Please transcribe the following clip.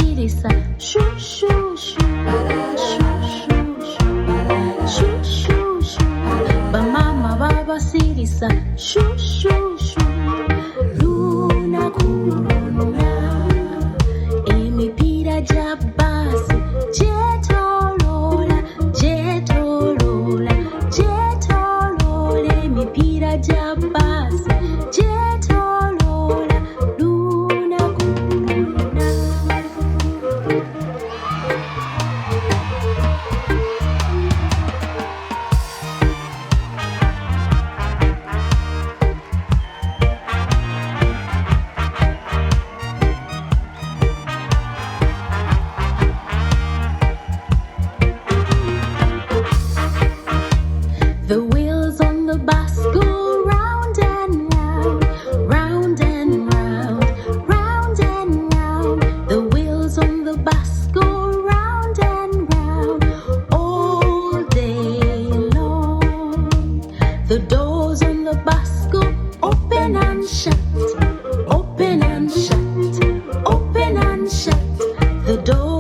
babasirisa shoo shoo shoo shoo shoo shoo shoo bamama babasirisa shoo shoo shoo lunaku lwonna emipiira gya bbaasi gyetoloola gyetoloola gyetoloola emipiira gya bbaasi gyetoloola lunaku lwonna. The wheels on the bus go round and round, round and round, round and round. The wheels on the bus go round and round all day long. The doors on the bus go open and shut, open and shut, open and shut. The doors